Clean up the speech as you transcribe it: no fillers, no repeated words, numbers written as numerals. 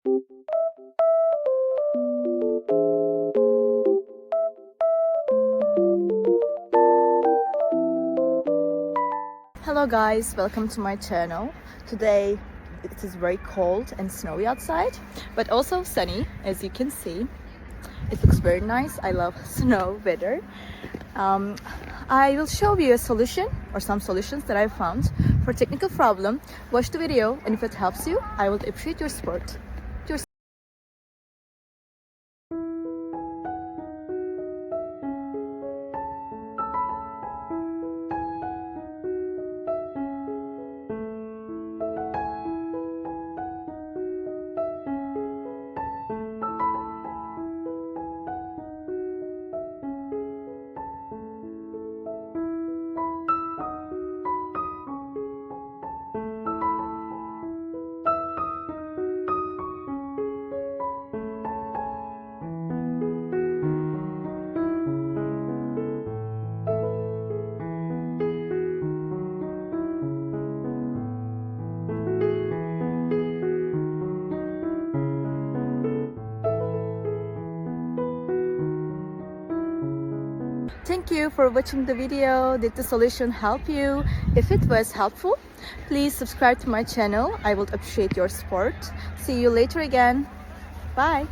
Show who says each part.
Speaker 1: Hello guys, welcome to my channel. Today it is very cold and snowy outside, but also sunny, as you can see. It looks very nice. I love snow weather. I will show you a solution or some solutions that I found for technical problem. Watch the video, and if it helps you, I would appreciate your support. Thank you for watching the video. Did the solution help you? If it was helpful, please subscribe to my channel. I would appreciate your support. See you later again. Bye.